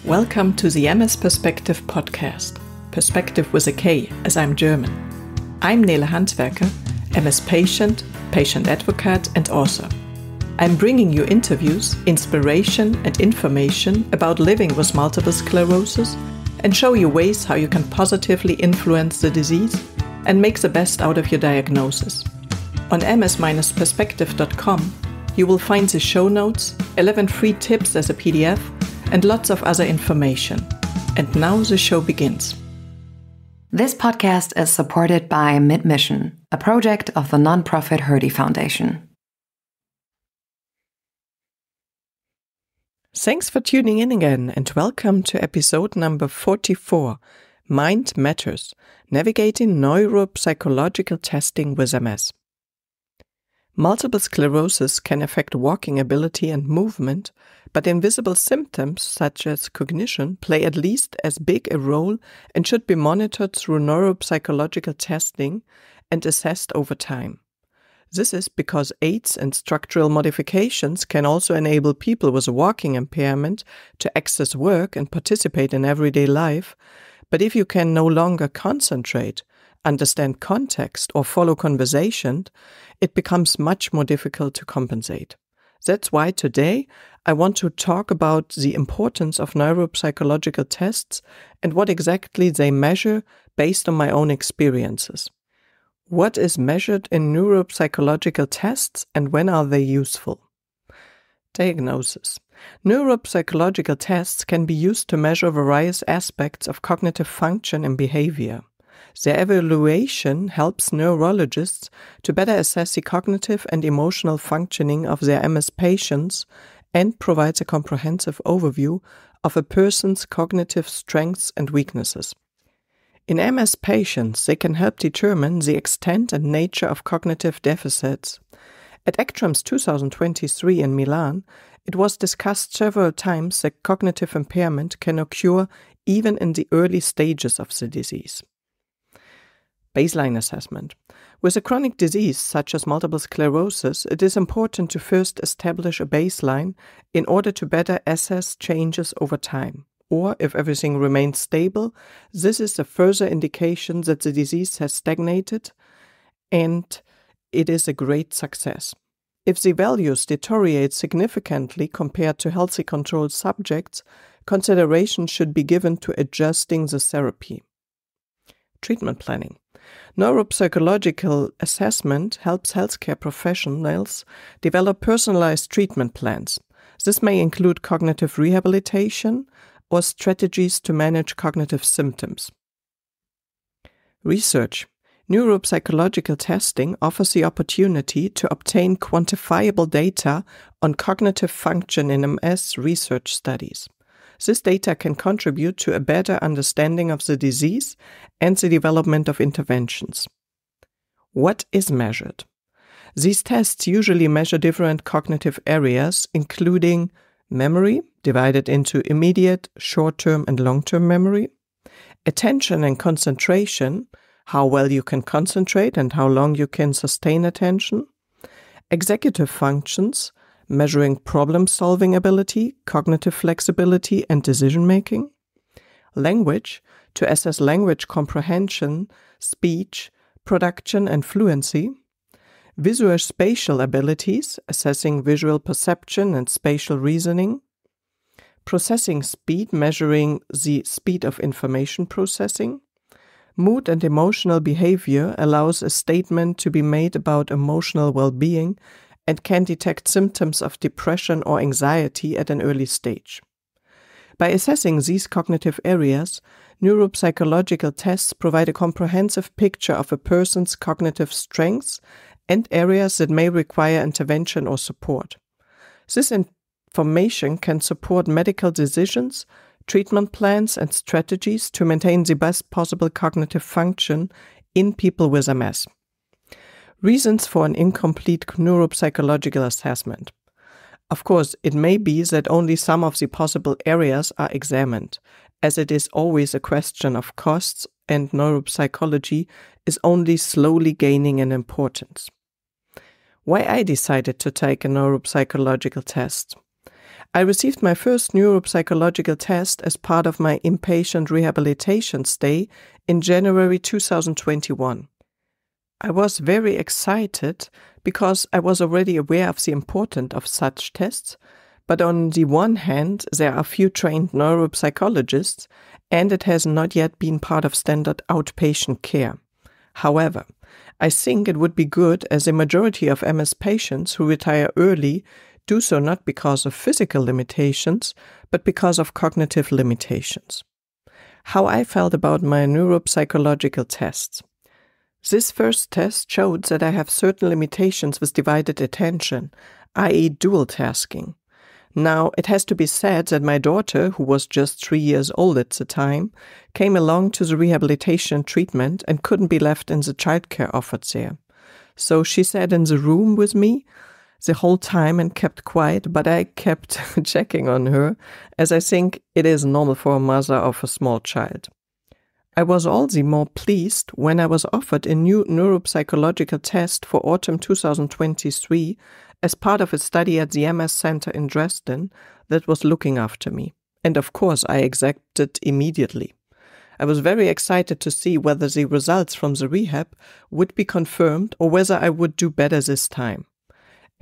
Welcome to the MS-Perspektive podcast. Perspective with a K, as I'm German. I'm Nele Handwerker, MS patient, patient advocate and author. I'm bringing you interviews, inspiration and information about living with multiple sclerosis and show you ways how you can positively influence the disease and make the best out of your diagnosis. On ms-perspektive.com you will find the show notes, 11 free tips as a PDF and lots of other information. And now the show begins. This podcast is supported by Mid-Mission, a project of the nonprofit Hertie Foundation. Thanks for tuning in again and welcome to episode number 44, Mind Matters, Navigating Neuropsychological Testing with MS. Multiple sclerosis can affect walking ability and movement, but invisible symptoms such as cognition play at least as big a role and should be monitored through neuropsychological testing and assessed over time. This is because aids and structural modifications can also enable people with a walking impairment to access work and participate in everyday life, but if you can no longer concentrate, understand context or follow conversation, it becomes much more difficult to compensate. That's why today I want to talk about the importance of neuropsychological tests and what exactly they measure based on my own experiences. What is measured in neuropsychological tests and when are they useful? Diagnosis. Neuropsychological tests can be used to measure various aspects of cognitive function and behavior. Their evaluation helps neurologists to better assess the cognitive and emotional functioning of their MS patients and provides a comprehensive overview of a person's cognitive strengths and weaknesses. In MS patients, they can help determine the extent and nature of cognitive deficits. At ACTRIMS 2023 in Milan, it was discussed several times that cognitive impairment can occur even in the early stages of the disease. Baseline assessment. With a chronic disease such as multiple sclerosis, it is important to first establish a baseline in order to better assess changes over time. Or, if everything remains stable, this is a further indication that the disease has stagnated and it is a great success. If the values deteriorate significantly compared to healthy controlled subjects, consideration should be given to adjusting the therapy. Treatment planning. Neuropsychological assessment helps healthcare professionals develop personalized treatment plans. This may include cognitive rehabilitation or strategies to manage cognitive symptoms. Research. Neuropsychological testing offers the opportunity to obtain quantifiable data on cognitive function in MS research studies. This data can contribute to a better understanding of the disease and the development of interventions. What is measured? These tests usually measure different cognitive areas, including memory, divided into immediate, short-term and long-term memory, attention and concentration, how well you can concentrate and how long you can sustain attention, executive functions, measuring problem-solving ability, cognitive flexibility, and decision-making. Language, to assess language comprehension, speech, production, and fluency. Visual-spatial abilities, assessing visual perception and spatial reasoning. Processing speed, measuring the speed of information processing. Mood and emotional behavior allows a statement to be made about emotional well-being and can detect symptoms of depression or anxiety at an early stage. By assessing these cognitive areas, neuropsychological tests provide a comprehensive picture of a person's cognitive strengths and areas that may require intervention or support. This information can support medical decisions, treatment plans, and strategies to maintain the best possible cognitive function in people with MS. Reasons for an incomplete neuropsychological assessment. Of course, it may be that only some of the possible areas are examined, as it is always a question of costs and neuropsychology is only slowly gaining in importance. Why I decided to take a neuropsychological test. I received my first neuropsychological test as part of my inpatient rehabilitation stay in January 2021. I was very excited because I was already aware of the importance of such tests, but on the one hand, there are few trained neuropsychologists, and it has not yet been part of standard outpatient care. However, I think it would be good, as a majority of MS patients who retire early do so not because of physical limitations, but because of cognitive limitations. How I felt about my neuropsychological tests. This first test showed that I have certain limitations with divided attention, i.e. dual tasking. Now, it has to be said that my daughter, who was just 3 years old at the time, came along to the rehabilitation treatment and couldn't be left in the childcare offered there. So she sat in the room with me the whole time and kept quiet, but I kept checking on her, as I think it is normal for a mother of a small child. I was all the more pleased when I was offered a new neuropsychological test for autumn 2023 as part of a study at the MS Center in Dresden that was looking after me. And of course, I accepted immediately. I was very excited to see whether the results from the rehab would be confirmed or whether I would do better this time.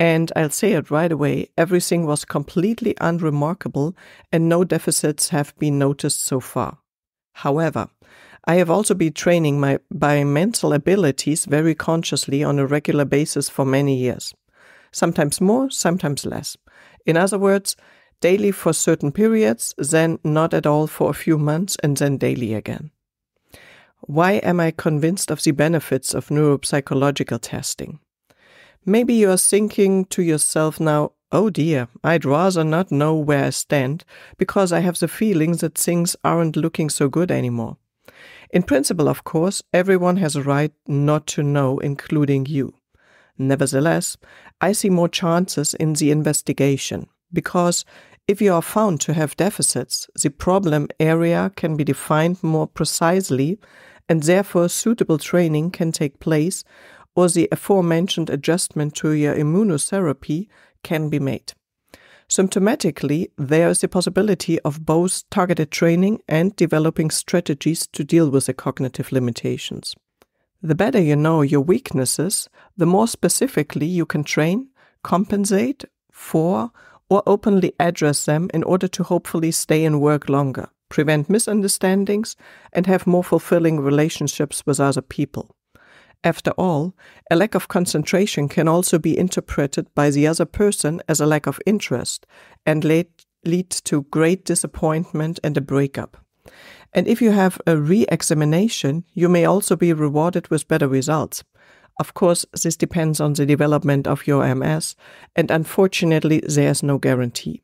And I'll say it right away, everything was completely unremarkable and no deficits have been noticed so far. However, I have also been training my mental abilities very consciously on a regular basis for many years. Sometimes more, sometimes less. In other words, daily for certain periods, then not at all for a few months, and then daily again. Why am I convinced of the benefits of neuropsychological testing? Maybe you are thinking to yourself now, oh dear, I'd rather not know where I stand because I have the feeling that things aren't looking so good anymore. In principle, of course, everyone has a right not to know, including you. Nevertheless, I see more chances in the investigation, because if you are found to have deficits, the problem area can be defined more precisely, and therefore suitable training can take place, or the aforementioned adjustment to your immunotherapy can be made. Symptomatically, there is the possibility of both targeted training and developing strategies to deal with the cognitive limitations. The better you know your weaknesses, the more specifically you can train, compensate for, or openly address them in order to hopefully stay in work longer, prevent misunderstandings, and have more fulfilling relationships with other people. After all, a lack of concentration can also be interpreted by the other person as a lack of interest and lead to great disappointment and a breakup. And if you have a re-examination, you may also be rewarded with better results. Of course, this depends on the development of your MS, and unfortunately, there is no guarantee.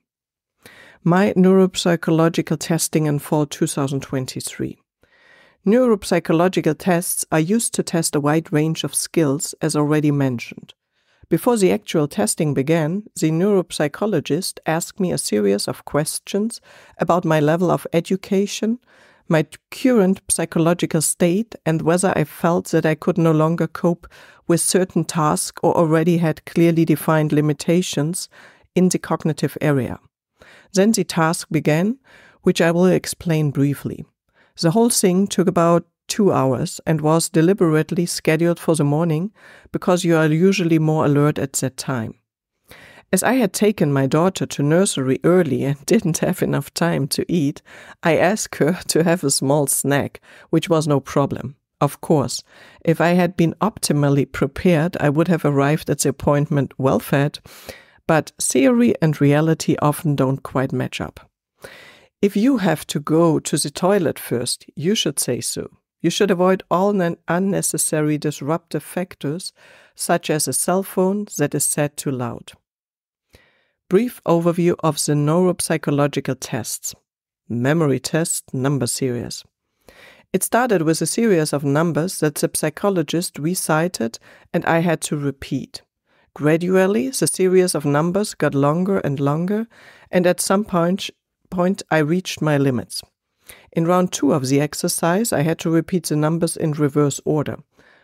My neuropsychological testing in fall 2023. Neuropsychological tests are used to test a wide range of skills, as already mentioned. Before the actual testing began, the neuropsychologist asked me a series of questions about my level of education, my current psychological state, and whether I felt that I could no longer cope with certain tasks or already had clearly defined limitations in the cognitive area. Then the task began, which I will explain briefly. The whole thing took about 2 hours and was deliberately scheduled for the morning because you are usually more alert at that time. As I had taken my daughter to nursery early and didn't have enough time to eat, I asked her to have a small snack, which was no problem. Of course, if I had been optimally prepared, I would have arrived at the appointment well fed, but theory and reality often don't quite match up. If you have to go to the toilet first, you should say so. You should avoid all unnecessary disruptive factors, such as a cell phone that is set too loud. Brief overview of the neuropsychological tests. Memory test number series. It started with a series of numbers that the psychologist recited and I had to repeat. Gradually, the series of numbers got longer and longer, and at some point I reached my limits. In round 2 of the exercise, I had to repeat the numbers in reverse order.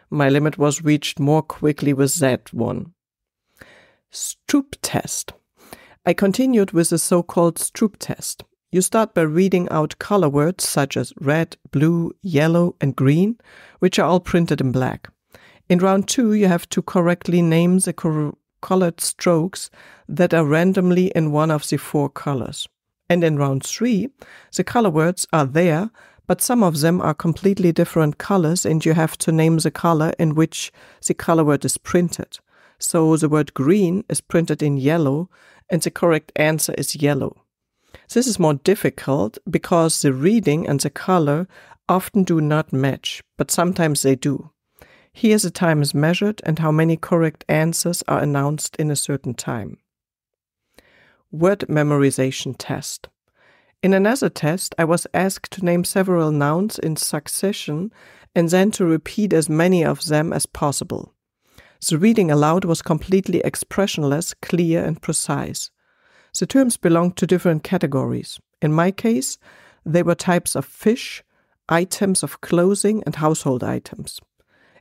My limit was reached more quickly with that one. Stoop test. I continued with the so-called Stroop test. You start by reading out color words such as red, blue, yellow, and green, which are all printed in black. In round 2, you have to correctly name the colored strokes that are randomly in one of the 4 colors. And in round 3, the color words are there, but some of them are completely different colors, and you have to name the color in which the color word is printed. So the word green is printed in yellow, and the correct answer is yellow. This is more difficult because the reading and the color often do not match, but sometimes they do. Here the time is measured and how many correct answers are announced in a certain time. Word memorization test. In another test, I was asked to name several nouns in succession and then to repeat as many of them as possible. The reading aloud was completely expressionless, clear, and precise. The terms belonged to different categories. In my case, they were types of fish, items of clothing, and household items.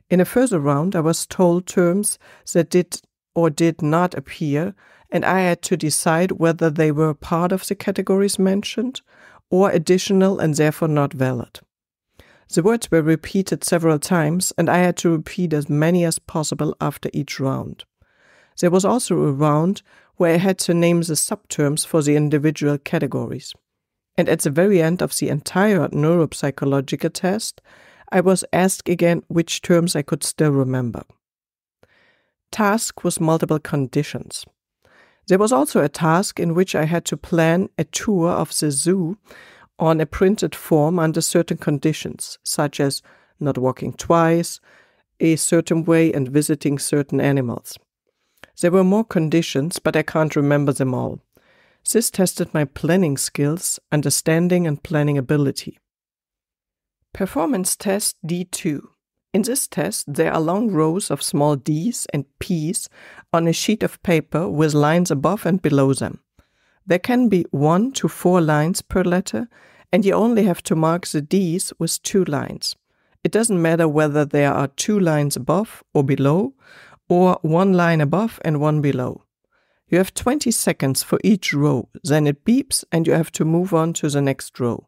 In a further round, I was told terms that did or did not appear, and I had to decide whether they were part of the categories mentioned or additional and therefore not valid. The words were repeated several times, and I had to repeat as many as possible after each round. There was also a round where I had to name the subterms for the individual categories. And at the very end of the entire neuropsychological test, I was asked again which terms I could still remember. Task with multiple conditions. There was also a task in which I had to plan a tour of the zoo on a printed form under certain conditions, such as not walking twice, a certain way, and visiting certain animals. There were more conditions, but I can't remember them all. This tested my planning skills, understanding, and planning ability. Performance test D2. In this test, there are long rows of small Ds and Ps on a sheet of paper with lines above and below them. There can be 1 to 4 lines per letter, and you only have to mark the Ds with 2 lines. It doesn't matter whether there are 2 lines above or below, or 1 line above and 1 below. You have 20 seconds for each row, then it beeps and you have to move on to the next row.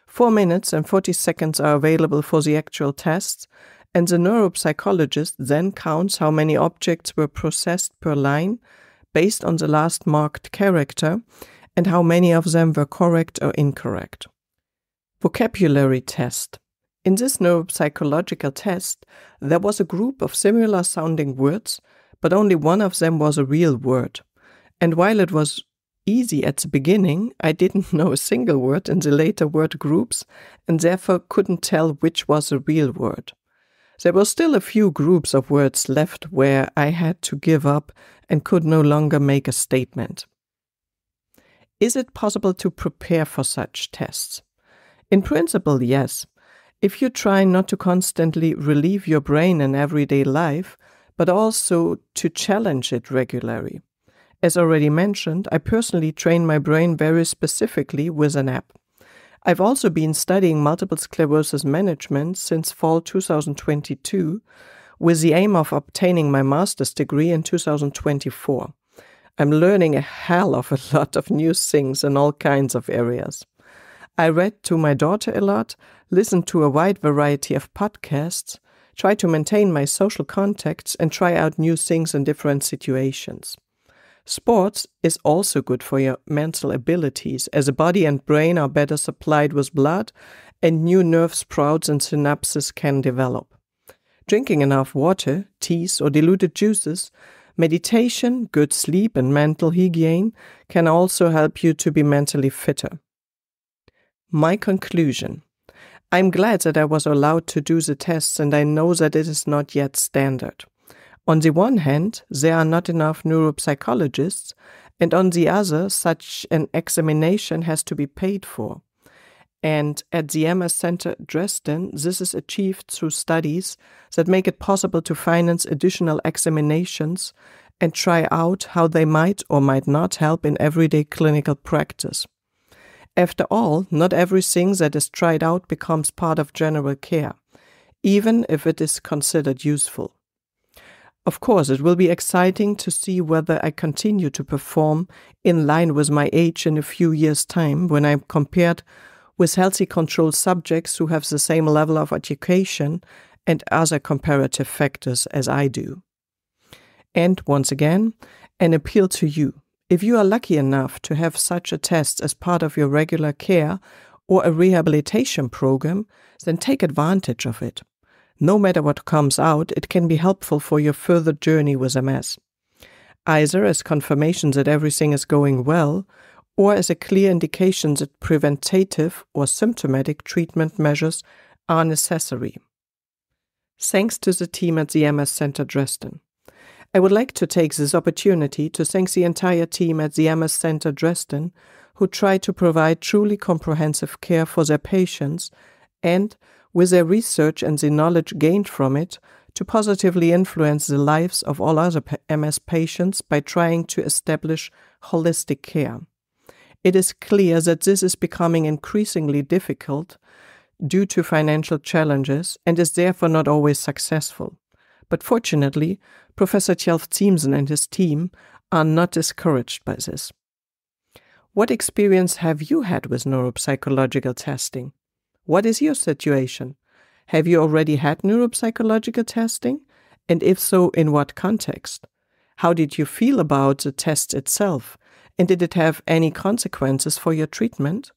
4 minutes and 40 seconds are available for the actual tests, and the neuropsychologist then counts how many objects were processed per line based on the last marked character and how many of them were correct or incorrect. Vocabulary test. In this neuropsychological test, there was a group of similar sounding words, but only one of them was a real word. And while it was easy at the beginning, I didn't know a single word in the later word groups and therefore couldn't tell which was a real word. There were still a few groups of words left where I had to give up and could no longer make a statement. Is it possible to prepare for such tests? In principle, yes. If you try not to constantly relieve your brain in everyday life, but also to challenge it regularly. As already mentioned, I personally train my brain very specifically with an app. I've also been studying multiple sclerosis management since fall 2022 with the aim of obtaining my master's degree in 2024. I'm learning a hell of a lot of new things in all kinds of areas. I read to my daughter a lot, listened to a wide variety of podcasts, try to maintain my social contacts, and try out new things in different situations. Sports is also good for your mental abilities, as the body and brain are better supplied with blood and new nerve sprouts and synapses can develop. Drinking enough water, teas or diluted juices, meditation, good sleep and mental hygiene can also help you to be mentally fitter. My conclusion. I'm glad that I was allowed to do the tests, and I know that it is not yet standard. On the one hand, there are not enough neuropsychologists, and on the other, such an examination has to be paid for. And at the MS Center Dresden, this is achieved through studies that make it possible to finance additional examinations and try out how they might or might not help in everyday clinical practice. After all, not everything that is tried out becomes part of general care, even if it is considered useful. Of course, it will be exciting to see whether I continue to perform in line with my age in a few years' time when I'm compared with healthy controlled subjects who have the same level of education and other comparative factors as I do. And once again, an appeal to you. If you are lucky enough to have such a test as part of your regular care or a rehabilitation program, then take advantage of it. No matter what comes out, it can be helpful for your further journey with MS, either as confirmation that everything is going well, or as a clear indication that preventative or symptomatic treatment measures are necessary. Thanks to the team at the MS Center Dresden. I would like to take this opportunity to thank the entire team at the MS Center Dresden who try to provide truly comprehensive care for their patients and, with their research and the knowledge gained from it, to positively influence the lives of all other MS patients by trying to establish holistic care. It is clear that this is becoming increasingly difficult due to financial challenges and is therefore not always successful. But fortunately, Professor Tjelf-Thiemsen and his team are not discouraged by this. What experience have you had with neuropsychological testing? What is your situation? Have you already had neuropsychological testing? And if so, in what context? How did you feel about the test itself? And did it have any consequences for your treatment?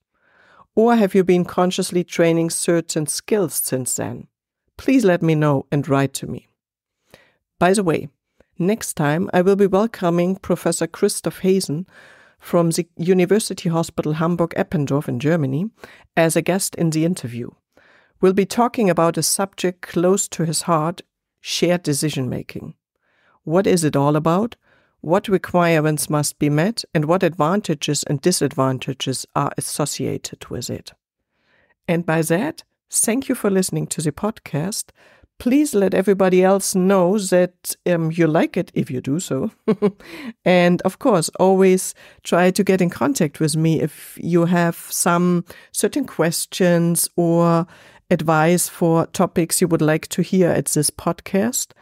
Or have you been consciously training certain skills since then? Please let me know and write to me. By the way, next time I will be welcoming Professor Christoph Hazen from the University Hospital Hamburg-Eppendorf in Germany as a guest in the interview. We'll be talking about a subject close to his heart, shared decision-making. What is it all about? What requirements must be met and what advantages and disadvantages are associated with it? And by that, thank you for listening to the podcast. Please let everybody else know that you like it if you do so. And of course, always try to get in contact with me if you have some certain questions or advice for topics you would like to hear at this podcast.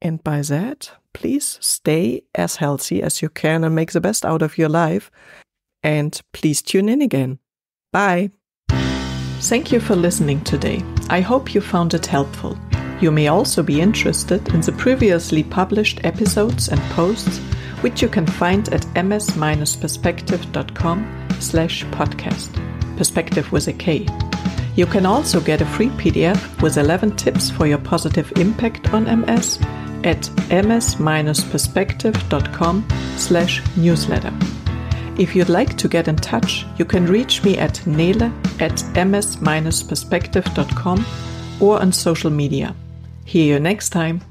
And by that, please stay as healthy as you can and make the best out of your life. And please tune in again. Bye. Thank you for listening today. I hope you found it helpful. You may also be interested in the previously published episodes and posts, which you can find at ms-perspektive.com/podcast. Perspective with a K. You can also get a free PDF with 11 tips for your positive impact on MS at ms-perspektive.com/newsletter. If you'd like to get in touch, you can reach me at nele@ms-perspektive.com or on social media. See you next time.